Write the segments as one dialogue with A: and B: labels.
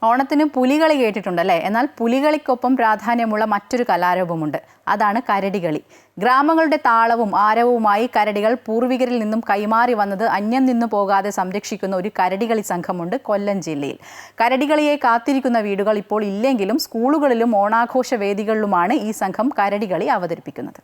A: ഓണത്തിന് പുലികളി കേട്ടിട്ടുണ്ടല്ലേ? എന്നാൽ പുലികളിക്കൊപ്പം പ്രാധാന്യമുള്ള മറ്റൊരു കലാരൂപമുണ്ട്. അതാണ് കരടികളി. ഗ്രാമങ്ങളുടെ താളവും ആരവവുമായി കരടികൾ പൂർവികരിൽ നിന്നും കൈമാറി വന്നത് അന്യം നിന്നു പോകാതെ സംരക്ഷിക്കുന്ന ഒരു കരടികളി സംഘമുണ്ട് കൊല്ലം ജില്ലയിൽ. കരടികളിയെ കാത്തിരിക്കുന്ന വീടുകൾ ഇപ്പോൾ ഇല്ലെങ്കിലും സ്കൂളുകളിലും ഓണാഘോഷ വേദികളിലുമാണ് ഈ സംഘം കരടികളി അവതരിപ്പിക്കുന്നത്.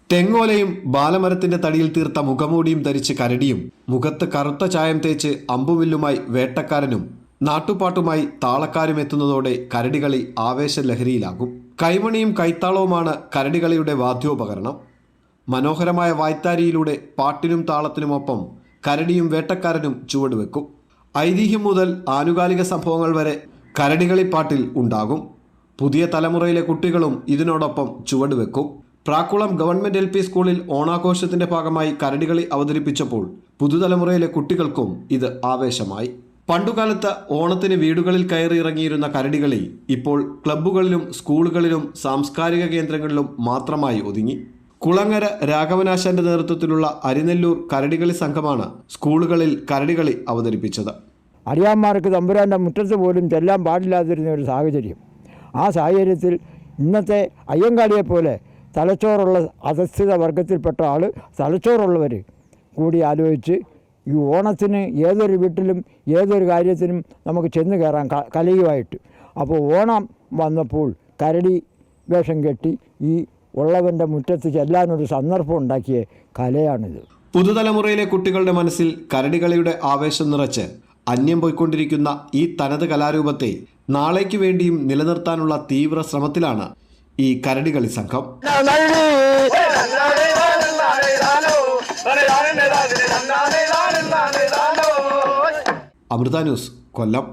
B: തെങ്ങോലയും ബാലമരത്തിന്റെ തടിയിൽ തീർത്ത മുഖമൂടിയും ധരിച്ച് കരടിയും മുഖത്ത് കറുത്ത ചായം തേച്ച് അമ്പുവില്ലുമായി വേട്ടക്കാരനും നാട്ടുപാട്ടുമായി താളക്കാരും എത്തുന്നതോടെ കരടികളി ആവേശലഹരിയിലാകും. കൈമണിയും കൈത്താളവുമാണ് കരടികളിയുടെ വാദ്യോപകരണം. മനോഹരമായ വായ്ത്താരിയിലൂടെ പാട്ടിനും താളത്തിനുമൊപ്പം കരടിയും വേട്ടക്കാരനും ചുവടുവെക്കും. ഐതിഹ്യം മുതൽ ആനുകാലിക സംഭവങ്ങൾ വരെ കരടികളിപ്പാട്ടിൽ ഉണ്ടാകും. പുതിയ തലമുറയിലെ കുട്ടികളും ഇതിനോടൊപ്പം ചുവടുവെക്കും. പ്രാക്കുളം ഗവൺമെന്റ് LP സ്കൂളിൽ ഓണാഘോഷത്തിന്റെ ഭാഗമായി കരടികളി അവതരിപ്പിച്ചപ്പോൾ പുതുതലമുറയിലെ കുട്ടികൾക്കും ഇത് ആവേശമായി. പണ്ടുകാലത്ത് ഓണത്തിന് വീടുകളിൽ കയറി ഇറങ്ങിയിരുന്ന കരടികളി ഇപ്പോൾ ക്ലബ്ബുകളിലും സ്കൂളുകളിലും സാംസ്കാരിക കേന്ദ്രങ്ങളിലും മാത്രമായി ഒതുങ്ങി. കുളങ്ങര രാഘവനാശാന്റെ നേതൃത്വത്തിലുള്ള അരിനെല്ലൂർ കരടികളി സംഘമാണ് സ്കൂളുകളിൽ കരടികളി അവതരിപ്പിച്ചത്.
C: അടിയാന്മാർക്ക് തമ്പുരാൻ്റെ മുറ്റത്ത് പോലും ചെല്ലാൻ പാടില്ലാതിരുന്ന ഒരു സാഹചര്യം. ആ സാഹചര്യത്തിൽ ഇന്നത്തെ അയ്യങ്കാളിയെപ്പോലെ തലച്ചോറുള്ള അധസ്ഥിത വർഗത്തിൽപ്പെട്ട ആൾ, തലച്ചോറുള്ളവർ കൂടി ആലോചിച്ച് ഈ ഓണത്തിന് ഏതൊരു വീട്ടിലും ഏതൊരു കാര്യത്തിനും നമുക്ക് ചെന്ന് കയറാം കലയുമായിട്ട്. അപ്പോൾ ഓണം വന്നപ്പോൾ കരടി വേഷം കെട്ടി ഈ ഉള്ളവൻ്റെ മുറ്റത്ത് ചെല്ലാനൊരു സന്ദർഭം ഉണ്ടാക്കിയ കലയാണിത്.
B: പുതുതലമുറയിലെ കുട്ടികളുടെ മനസ്സിൽ കരടികളിയുടെ ആവേശം നിറച്ച് അന്യം പോയിക്കൊണ്ടിരിക്കുന്ന ഈ തനത് കലാരൂപത്തെ നാളേക്ക് വേണ്ടിയും നിലനിർത്താനുള്ള തീവ്ര ശ്രമത്തിലാണ് ഈ കരടികളി സംഘം. അമൃത ന്യൂസ്, കൊല്ലം.